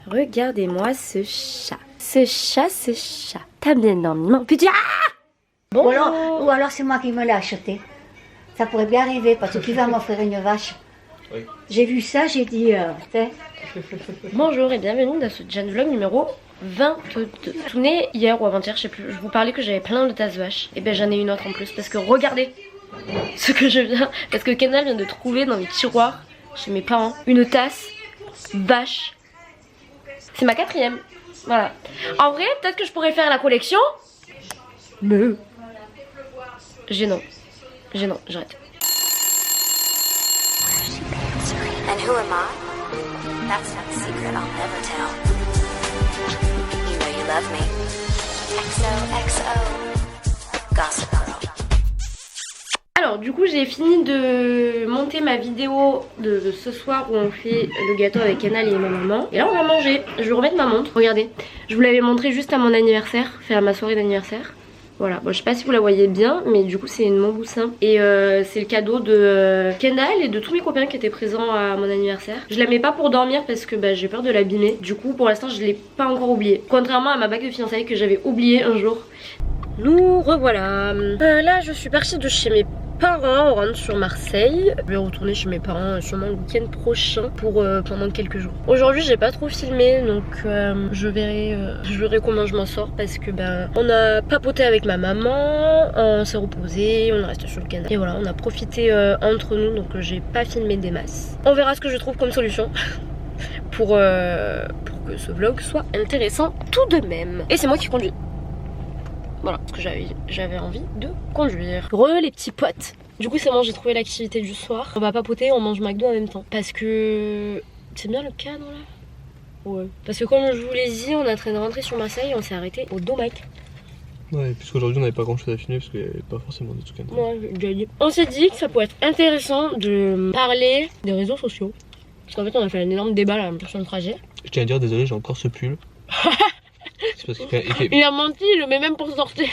Regardez-moi ce chat. Ce chat. T'as bien dormi, mon petit. Ah bon. Ou alors c'est moi qui me l'ai acheté. Ça pourrait bien arriver parce qu'il va m'offrir une vache. Oui. J'ai vu ça, j'ai dit, Bonjour et bienvenue dans ce Jan Vlog numéro 22. Tout né hier ou avant-hier, je sais plus. Je vous parlais que j'avais plein de tasses vaches. Et ben j'en ai une autre en plus parce que regardez ce que je viens. Parce que Kendall vient de trouver dans les tiroirs chez mes parents une tasse vache. C'est ma 4e. Voilà. En vrai, peut-être que je pourrais faire la collection. Mais gênant. J'arrête. And who am I? That's not a secret I'll never tell. You know you love me. XOXO. Gossip Girl. Alors du coup j'ai fini de monter ma vidéo de ce soir où on fait le gâteau avec Kendall et ma maman. Et là on va manger. Je vais remettre ma montre. Regardez. Je vous l'avais montré juste à mon anniversaire. Enfin à ma soirée d'anniversaire. Voilà, bon, je sais pas si vous la voyez bien, mais du coup c'est une Montboussin. Et c'est le cadeau de Kendall et de tous mes copains qui étaient présents à mon anniversaire. Je la mets pas pour dormir parce que bah, j'ai peur de l'abîmer. Du coup pour l'instant je l'ai pas encore oublié. Contrairement à ma bague de fiançailles que j'avais oublié un jour. Nous revoilà. Là je suis partie de chez mes parents, on rentre sur Marseille. Je vais retourner chez mes parents sûrement le week-end prochain pour pendant quelques jours. Aujourd'hui j'ai pas trop filmé donc je verrai comment je m'en sors parce que ben on a papoté avec ma maman, on s'est reposé, on est resté sur le canapé et voilà on a profité entre nous donc j'ai pas filmé des masses. On verra ce que je trouve comme solution pour que ce vlog soit intéressant tout de même. Et c'est moi qui conduis. Voilà, parce que j'avais envie de conduire. Les petits potes. Du coup c'est bon, j'ai trouvé l'activité du soir. On va papoter, on mange McDo en même temps. Parce que... C'est bien le cadre là? Ouais. Parce que comme je vous l'ai dit, on est en train de rentrer sur Marseille et on s'est arrêté au Domac. Ouais, puisqu'aujourd'hui on n'avait pas grand chose à filmer parce qu'il n'y avait pas forcément des trucs intéressants. Ouais, j'ai déjà dit. On s'est dit que ça pourrait être intéressant de parler des réseaux sociaux. Parce qu'en fait on a fait un énorme débat là sur le trajet. Je tiens à dire, désolé, j'ai encore ce pull. Parce il a menti, il le met même pour sortir.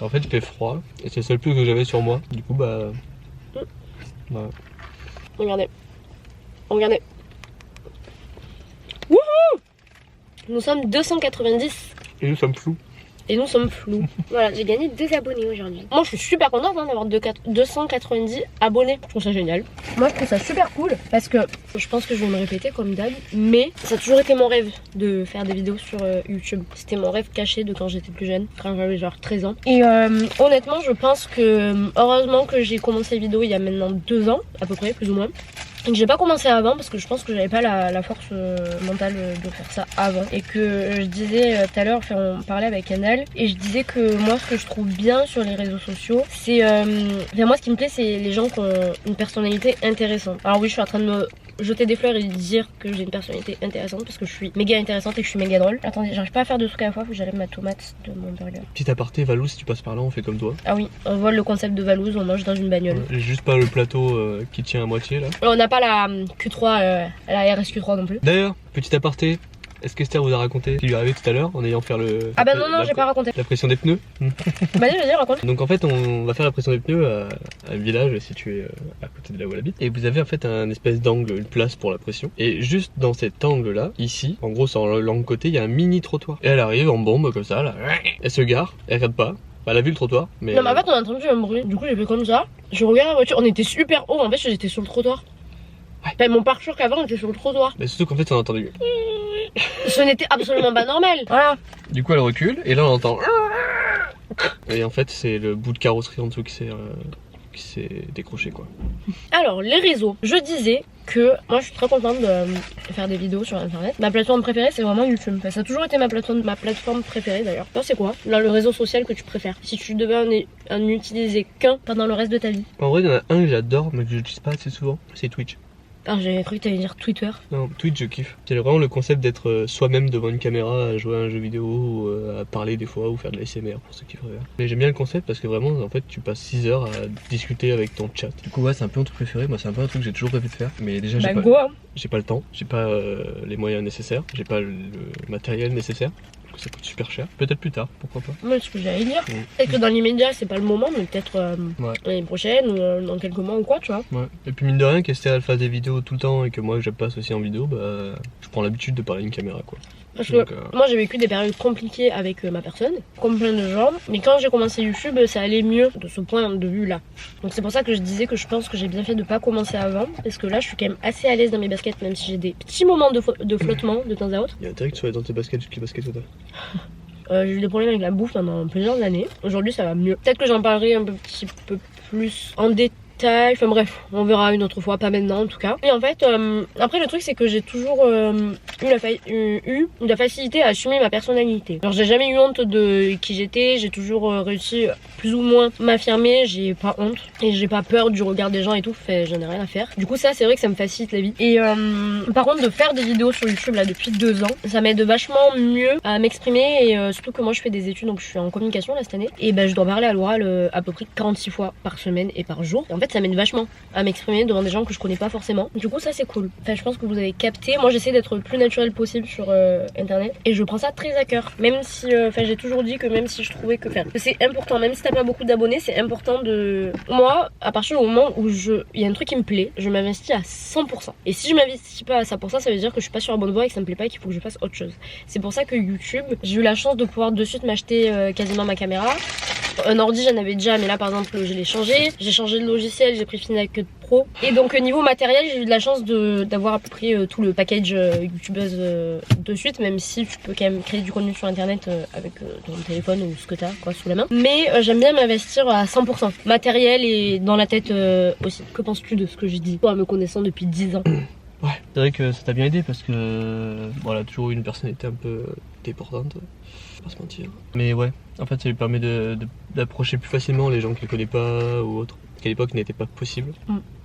En fait il fait froid et c'est le seul pull que j'avais sur moi. Du coup bah... Voilà. Regardez. Wouhou! Nous sommes 290. Et nous sommes flous. Voilà, j'ai gagné 2 abonnés aujourd'hui. Moi je suis super contente hein, d'avoir 290 abonnés. Je trouve ça génial. Moi je trouve ça super cool parce que je pense que je vais me répéter comme d'hab. Mais ça a toujours été mon rêve de faire des vidéos sur YouTube. C'était mon rêve caché de quand j'étais plus jeune, quand j'avais genre 13 ans. Et honnêtement je pense que heureusement que j'ai commencé les vidéos il y a maintenant 2 ans à peu près, plus ou moins. Donc j'ai pas commencé avant parce que je pense que j'avais pas la force mentale de faire ça avant. Et que je disais tout à l'heure, enfin, on parlait avec Kendall et je disais que moi ce que je trouve bien sur les réseaux sociaux c'est moi ce qui me plaît c'est les gens qui ont une personnalité intéressante. Alors oui je suis en train de me jeter des fleurs et dire que j'ai une personnalité intéressante parce que je suis méga intéressante et que je suis méga drôle. Attendez, j'arrive pas à faire 2 trucs à la fois, faut que j'enlève ma tomate de mon burger. Petit aparté, Valouz, si tu passes par là on fait comme toi. Ah oui, on vole le concept de Valouz, on mange dans une bagnole. J'ai juste pas le plateau qui tient à moitié là. On n'a pas la Q3, la RSQ3 non plus. D'ailleurs, petit aparté, est-ce qu'Esther vous a raconté ce qui lui est arrivé tout à l'heure en ayant fait le... Ah bah non, j'ai pas raconté. La pression des pneus. Vas-y, raconte. Donc en fait on va faire la pression des pneus à un village situé à côté de là où elle habite. Et vous avez en fait un espèce d'angle, une place pour la pression. Et juste dans cet angle là, ici, en gros sur l'angle côté, il y a un mini trottoir. Et elle arrive en bombe comme ça là, elle se gare, elle regarde pas. Bah, elle a vu le trottoir, mais... Non mais en fait on a entendu un bruit, du coup j'ai fait comme ça. Je regarde la voiture, on était super haut, en fait j'étais sur le trottoir. Ouais. Enfin, mon pare-choc avant était sur le trottoir. Mais surtout qu'en fait on a entendu... Ce n'était absolument pas normal. Voilà. Du coup elle recule et là on entend... Et en fait c'est le bout de carrosserie en dessous qui s'est décroché quoi. Alors les réseaux, je disais que moi je suis très contente de faire des vidéos sur internet. Ma plateforme préférée c'est vraiment YouTube. Enfin, ça a toujours été ma plateforme préférée d'ailleurs. Toi c'est quoi là le réseau social que tu préfères? Si tu devais en utiliser qu'un pendant le reste de ta vie? En vrai il y en a un que j'adore mais que j'utilise pas assez souvent, c'est Twitch. Ah j'avais cru que t'allais dire Twitter. Non, Twitch je kiffe. C'est vraiment le concept d'être soi-même devant une caméra, à jouer à un jeu vidéo, ou à parler des fois, ou faire de l'ASMR pour ceux qui regardent. Mais j'aime bien le concept parce que vraiment en fait tu passes 6 heures à discuter avec ton chat. Du coup ouais c'est un peu mon truc préféré, moi c'est un peu un truc que j'ai toujours rêvé de faire. Mais déjà j'ai pas le temps, j'ai pas les moyens nécessaires, j'ai pas le matériel nécessaire. Ça coûte super cher. Peut-être plus tard, pourquoi pas. Moi, ce que j'allais dire, peut-être que dans l'immédiat, c'est pas le moment, mais peut-être l'année prochaine ou dans quelques mois ou quoi, tu vois. Ouais. Et puis mine de rien, qu'Estelle fasse des vidéos tout le temps et que moi je passe aussi en vidéo, bah je prends l'habitude de parler à une caméra quoi. Parce que moi j'ai vécu des périodes compliquées avec ma personne, comme plein de gens, mais quand j'ai commencé YouTube, ça allait mieux de ce point de vue là. Donc c'est pour ça que je disais que je pense que j'ai bien fait de pas commencer avant, parce que là je suis quand même assez à l'aise dans mes baskets, même si j'ai des petits moments de flottement de temps à autre. Il y a intérêt que tu sois dans tes baskets, quelles baskets toi J'ai eu des problèmes avec la bouffe pendant plusieurs années. Aujourd'hui ça va mieux. Peut-être que j'en parlerai un petit peu plus en détail. Enfin bref, on verra une autre fois, pas maintenant en tout cas. Et en fait, après le truc c'est que j'ai toujours eu la facilité à assumer ma personnalité. Alors j'ai jamais eu honte de qui j'étais, j'ai toujours réussi plus ou moins m'affirmer, j'ai pas honte et j'ai pas peur du regard des gens et tout, j'en ai rien à faire. Du coup ça c'est vrai que ça me facilite la vie. Et par contre de faire des vidéos sur YouTube là depuis 2 ans, ça m'aide vachement mieux à m'exprimer et surtout que moi je fais des études donc je suis en communication là cette année et ben je dois parler à l'oral à peu près 46 fois par semaine et par jour. Et en fait ça m'aide vachement à m'exprimer devant des gens que je connais pas forcément. Du coup ça c'est cool. Enfin je pense que vous avez capté. Moi j'essaie d'être le plus naturel possible sur internet et je prends ça très à cœur. Même si j'ai toujours dit que même si je trouvais que c'est important, même si t'as pas beaucoup d'abonnés, c'est important de... Moi à partir du moment où il y a un truc qui me plaît, je m'investis à 100%. Et si je m'investis pas à 100%, ça veut dire que je suis pas sur la bonne voie et que ça me plaît pas et qu'il faut que je fasse autre chose. C'est pour ça que YouTube, j'ai eu la chance de pouvoir de suite m'acheter quasiment ma caméra. Un ordi j'en avais déjà, mais là par exemple je l'ai changé. J'ai changé de logiciel, j'ai pris Final Cut Pro. Et donc niveau matériel, j'ai eu de la chance d'avoir à peu près tout le package youtubeuse de suite, même si tu peux quand même créer du contenu sur internet avec ton téléphone ou ce que t'as quoi sous la main. Mais j'aime bien m'investir à 100%. Matériel et dans la tête aussi. Que penses-tu de ce que je dis, toi me connaissant depuis 10 ans? Ouais, c'est vrai que ça t'a bien aidé parce que voilà, toujours eu une personnalité un peu déportante, faut pas se mentir. Mais ouais, en fait ça lui permet d'approcher plus facilement les gens qui le connaissent pas ou autres, qu'à l'époque n'était pas possible.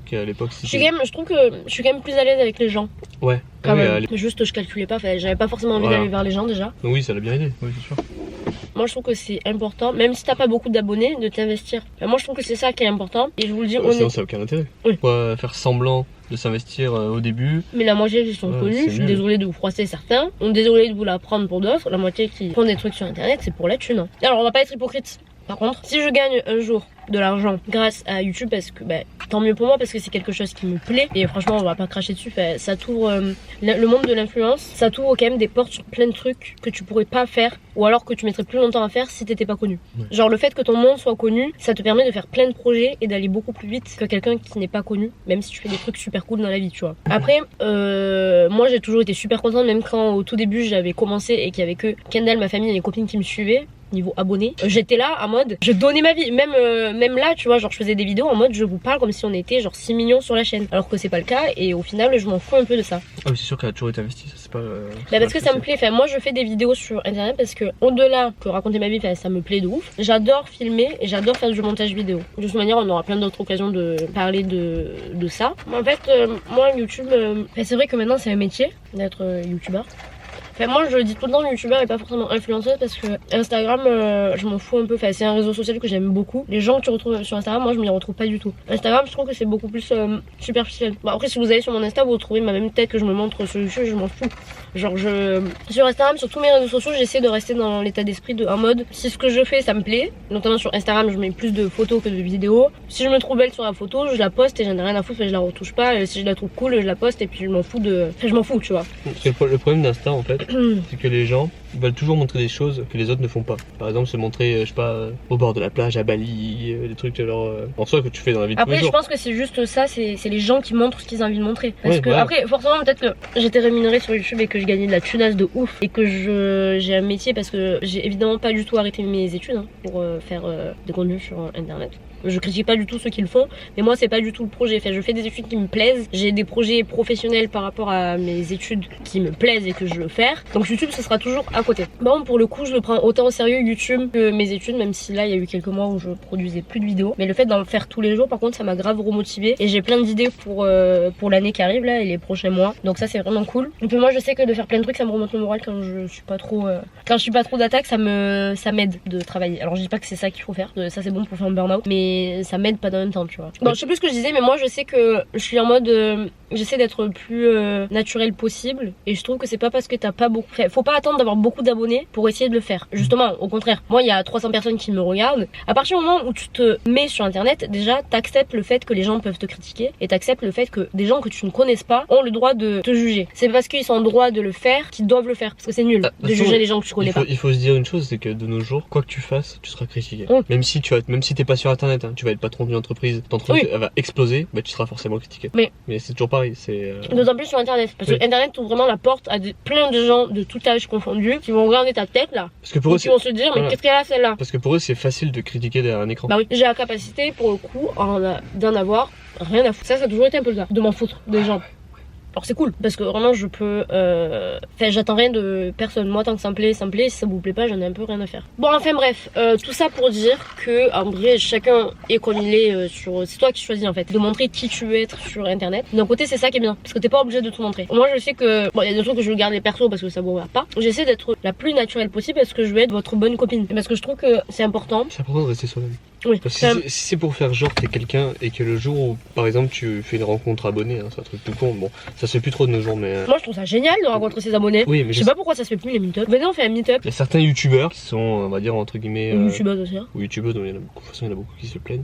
Qu'à l'époque je trouve que je suis quand même plus à l'aise avec les gens. Ouais. Quand même. Juste je calculais pas, j'avais pas forcément envie d'aller vers les gens déjà. Donc oui, ça l'a bien aidé, oui c'est sûr. Moi je trouve que c'est important, même si t'as pas beaucoup d'abonnés, de t'investir. Moi je trouve que c'est ça qui est important. Et je vous le dis, sinon ça n'a aucun intérêt. Oui. Pourquoi faire semblant de s'investir au début? Mais la moitié qui sont connus, je suis désolée de vous froisser certains, on est désolé de vous la prendre pour d'autres. La moitié qui font des trucs sur internet, c'est pour la thune. Hein. Alors on va pas être hypocrite. Par contre, si je gagne un jour de l'argent grâce à YouTube, parce que tant mieux pour moi, parce que c'est quelque chose qui me plaît et franchement on va pas cracher dessus, ça t'ouvre le monde de l'influence, ça t'ouvre quand même des portes sur plein de trucs que tu pourrais pas faire ou alors que tu mettrais plus longtemps à faire si t'étais pas connu. Genre le fait que ton nom soit connu, ça te permet de faire plein de projets et d'aller beaucoup plus vite que quelqu'un qui n'est pas connu, même si tu fais des trucs super cool dans la vie, tu vois. Après moi j'ai toujours été super contente, même quand au tout début j'avais commencé et qu'il y avait que Kendall, ma famille et mes copines qui me suivaient niveau abonnés, j'étais là en mode je donnais ma vie, même là tu vois, genre je faisais des vidéos en mode je vous parle comme si on était genre 6 millions sur la chaîne, alors que c'est pas le cas et au final je m'en fous un peu de ça. Ah oui c'est sûr qu'elle a toujours été investie, ça c'est pas... parce que ça me plaît, moi je fais des vidéos sur internet parce que au-delà que raconter ma vie, ça me plaît de ouf, j'adore filmer et j'adore faire du montage vidéo. De toute manière on aura plein d'autres occasions de parler de ça. En fait moi YouTube, c'est vrai que maintenant c'est un métier d'être youtubeur. Enfin, moi je dis tout le temps youtubeur et pas forcément influenceuse parce que Instagram je m'en fous un peu, c'est un réseau social que j'aime beaucoup. Les gens que tu retrouves sur Instagram, moi je m'y retrouve pas du tout. Instagram je trouve que c'est beaucoup plus superficiel. Bon, après si vous allez sur mon Insta vous retrouvez ma même tête que je me montre sur YouTube, je m'en fous. Genre sur Instagram, sur tous mes réseaux sociaux, j'essaie de rester dans l'état d'esprit en mode si ce que je fais ça me plaît, notamment sur Instagram je mets plus de photos que de vidéos. Si je me trouve belle sur la photo, je la poste et j'en ai rien à foutre, je la retouche pas. Et si je la trouve cool, je la poste et puis je m'en fous tu vois. Le problème d'Insta en fait, c'est que les gens veulent toujours montrer des choses que les autres ne font pas. Par exemple se montrer, je sais pas, au bord de la plage à Bali, des trucs en soi que tu fais dans la vie de tous les jours. Après je pense que c'est juste ça, c'est les gens qui montrent ce qu'ils ont envie de montrer. Parce que après forcément peut-être que j'étais rémunérée sur YouTube et que je gagnais de la tunasse de ouf et que j'ai un métier parce que j'ai évidemment pas du tout arrêté mes études pour faire des contenus sur internet. Je critique pas du tout ceux qui le font, mais moi c'est pas du tout le projet. Je fais des études qui me plaisent, j'ai des projets professionnels par rapport à mes études qui me plaisent et que je veux faire. Donc YouTube ce sera toujours à côté. Bon pour le coup je le prends autant au sérieux YouTube que mes études, même si là il y a eu quelques mois où je produisais plus de vidéos. Mais le fait d'en faire tous les jours par contre ça m'a grave remotivée et j'ai plein d'idées pour l'année qui arrive là et les prochains mois. Donc ça c'est vraiment cool. Et puis moi je sais que de faire plein de trucs ça me remonte le moral quand je suis pas trop d'attaque, ça m'aide de travailler. Alors je dis pas que c'est ça qu'il faut faire, ça c'est bon pour faire un burn-out, mais mais ça m'aide pas dans le même temps, tu vois. Bon, je sais plus ce que je disais, mais moi je sais que je suis en mode j'essaie d'être le plus naturel possible, et je trouve que c'est pas parce que t'as pas beaucoup, enfin, faut pas attendre d'avoir beaucoup d'abonnés pour essayer de le faire. Justement, au contraire, moi il y a 300 personnes qui me regardent. À partir du moment où tu te mets sur internet, déjà t'acceptes le fait que les gens peuvent te critiquer, et t'acceptes le fait que des gens que tu ne connaisses pas ont le droit de te juger. C'est parce qu'ils sont en droit de le faire qu'ils doivent le faire, parce que c'est nul de juger les gens que tu connais pas. Il faut se dire une chose, c'est que de nos jours, quoi que tu fasses, tu seras critiqué. Même si t'es pas sur internet, hein, tu vas être patron d'une entreprise, ton entreprise elle va exploser, bah tu seras forcément critiqué. Mais c'est toujours pareil, c'est d'autant plus sur internet, parce que internet ouvre vraiment la porte à plein de gens de tout âge confondus qui vont regarder ta tête là, parce que pour eux, qui vont se dire mais qu'est-ce qu'elle a celle-là. Parce que pour eux c'est facile de critiquer derrière un écran. Bah oui, j'ai la capacité pour le coup d'en avoir rien à foutre. Ça a toujours été un peu le cas, de m'en foutre des gens. Alors c'est cool, parce que vraiment je peux... Enfin j'attends rien de personne. Moi tant que ça me plaît, si ça vous plaît pas, j'en ai un peu rien à faire. Bon enfin bref, tout ça pour dire que en vrai chacun est comme il est sur... C'est toi qui choisis en fait, de montrer qui tu veux être sur internet. D'un côté c'est ça qui est bien, parce que t'es pas obligé de tout montrer. Moi je sais que... Bon il y a des trucs que je veux garder perso parce que ça vous regarde pas. J'essaie d'être la plus naturelle possible parce que je veux être votre bonne copine. Et parce que je trouve que c'est important. C'est important de rester soi-même. Oui. Parce que si c'est pour faire genre t'es quelqu'un et que le jour où par exemple tu fais une rencontre abonnée, hein, c'est un truc tout con, bon ça se fait plus trop de nos jours mais... Moi je trouve ça génial de rencontrer ses abonnés. Oui, mais je sais pas pourquoi ça se fait plus les meet-up. Venez on fait un meet-up. Il y a certains youtubeurs qui sont on va dire entre guillemets... youtubeuses aussi hein. Ou youtubeuses, il y en a beaucoup, de toute façon il y en a beaucoup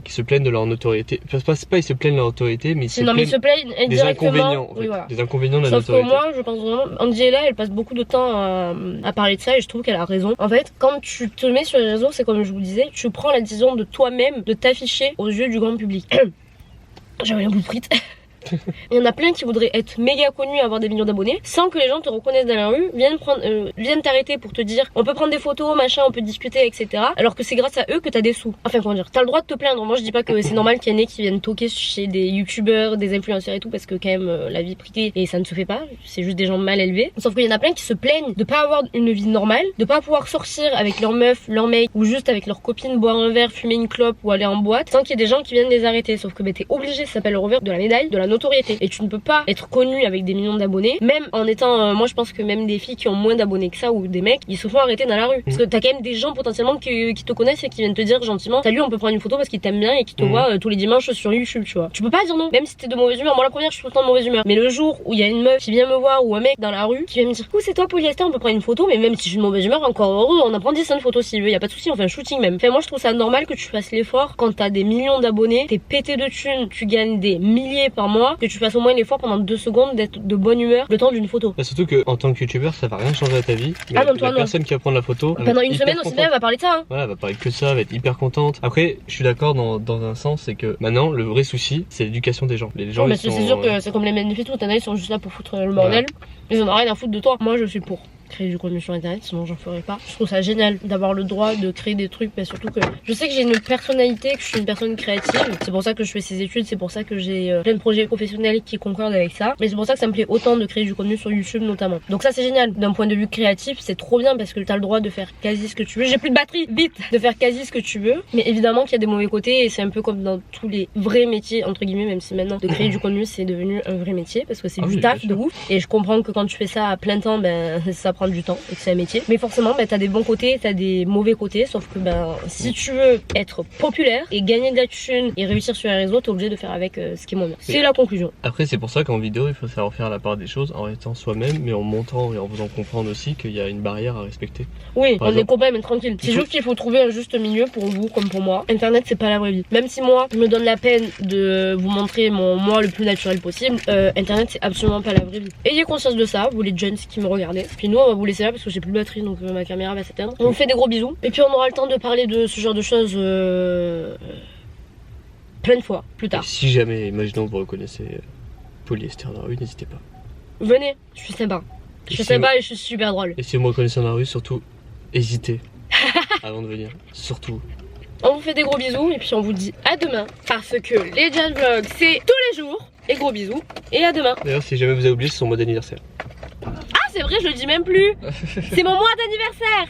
qui se plaignent de leur notoriété. Enfin c'est pas ils se plaignent de leur notoriété mais ils se plaignent des inconvénients en fait. Oui, voilà. Des inconvénients de la Sauf notoriété. que moi je pense vraiment, Angela elle passe beaucoup de temps à parler de ça et je trouve qu'elle a raison. En fait quand tu te mets sur les réseaux, c'est comme je vous disais, tu prends la décision de toi-même de t'afficher aux yeux du grand public. J'avais un bout de frite. Il y en a plein qui voudraient être méga connus, avoir des millions d'abonnés, sans que les gens te reconnaissent dans la rue, viennent t'arrêter pour te dire on peut prendre des photos, machin, on peut discuter, etc. Alors que c'est grâce à eux que t'as des sous. Enfin comment dire, t'as le droit de te plaindre. Moi je dis pas que c'est normal qu'il y en ait qui viennent toquer chez des youtubeurs, des influenceurs et tout, parce que quand même la vie privée et ça ne se fait pas, c'est juste des gens mal élevés. Sauf qu'il y en a plein qui se plaignent de pas avoir une vie normale, de pas pouvoir sortir avec leur meuf, leur mec, ou juste avec leur copine, boire un verre, fumer une clope ou aller en boîte, sans qu'il y ait des gens qui viennent les arrêter. Sauf que t'es obligé, ça s'appelle le revers de la médaille, de la notoriété, et tu ne peux pas être connu avec des millions d'abonnés, même en étant moi je pense que même des filles qui ont moins d'abonnés que ça ou des mecs, ils se font arrêter dans la rue parce que t'as quand même des gens potentiellement qui te connaissent et qui viennent te dire gentiment salut, on peut prendre une photo parce qu'ils t'aiment bien et qui te voient tous les dimanches sur YouTube, tu vois. Tu peux pas dire non, même si t'es de mauvaise humeur. Moi la première je suis tout le temps de mauvaise humeur, mais le jour où il y a une meuf qui vient me voir ou un mec dans la rue qui vient me dire coucou c'est toi Polyester, on peut prendre une photo, mais même si je suis de mauvaise humeur, encore heureux, on en prend 10 photos s'il veut, y a pas de souci, on fait un shooting même. Enfin moi je trouve ça normal que tu fasses l'effort quand t'as des millions d'abonnés, t'es pété de thunes, tu gagnes des milliers par mois, que tu fasses au moins l'effort pendant 2 secondes d'être de bonne humeur le temps d'une photo. Bah surtout que en tant que youtubeur ça va rien changer à ta vie. Mais la personne qui va prendre la photo pendant une semaine aussi bien elle va parler de ça hein. Voilà, elle va parler que de ça, elle va être hyper contente. Après je suis d'accord dans un sens, c'est que maintenant le vrai souci c'est l'éducation des gens. Les gens mais c'est sûr que c'est comme les manifs et tout, t'en as ils sont juste là pour foutre le bordel, ils en ont rien à foutre de toi. Moi je suis pour créer du contenu sur internet, sinon j'en ferais pas. Je trouve ça génial d'avoir le droit de créer des trucs, mais surtout que je sais que j'ai une personnalité, que je suis une personne créative, c'est pour ça que je fais ces études, c'est pour ça que j'ai plein de projets professionnels qui concordent avec ça, mais c'est pour ça que ça me plaît autant de créer du contenu sur YouTube notamment. Donc ça c'est génial, d'un point de vue créatif c'est trop bien parce que t'as le droit de faire quasi ce que tu veux, j'ai plus de batterie, vite, de faire quasi ce que tu veux, mais évidemment qu'il y a des mauvais côtés et c'est un peu comme dans tous les vrais métiers entre guillemets, même si maintenant de créer du contenu c'est devenu un vrai métier parce que c'est du taf de ouf, et je comprends que quand tu fais ça à plein temps ben ça prend du temps et que c'est un métier, mais forcément ben, t'as des bons côtés, t'as des mauvais côtés, sauf que ben si tu veux être populaire et gagner de la thune et réussir sur les réseaux, t'es obligé de faire avec ce qui est moins bien. C'est la conclusion. Après c'est pour ça qu'en vidéo il faut savoir faire la part des choses en restant soi-même, mais en montrant et en faisant comprendre aussi qu'il y a une barrière à respecter. Oui, on est copains mais tranquille. C'est juste qu'il faut trouver un juste milieu pour vous comme pour moi. Internet c'est pas la vraie vie. Même si moi je me donne la peine de vous montrer mon moi le plus naturel possible, Internet c'est absolument pas la vraie vie. Ayez conscience de ça, vous les jeunes qui me regardez. Puis nous on va vous laisser là parce que j'ai plus de batterie donc ma caméra va s'éteindre. On vous fait des gros bisous et puis on aura le temps de parler de ce genre de choses plein de fois plus tard. Et si jamais, imaginons que vous reconnaissez Polyester dans la rue, n'hésitez pas. Venez, je suis sympa. Je suis sympa et je suis super drôle. Et si vous me reconnaissez dans la rue, surtout hésitez avant de venir, surtout. On vous fait des gros bisous et puis on vous dit à demain parce que les Jazz Vlogs c'est tous les jours. Et gros bisous et à demain. D'ailleurs si jamais vous avez oublié c'est son mot d'anniversaire. Ah c'est vrai, je le dis même plus. C'est mon mois d'anniversaire.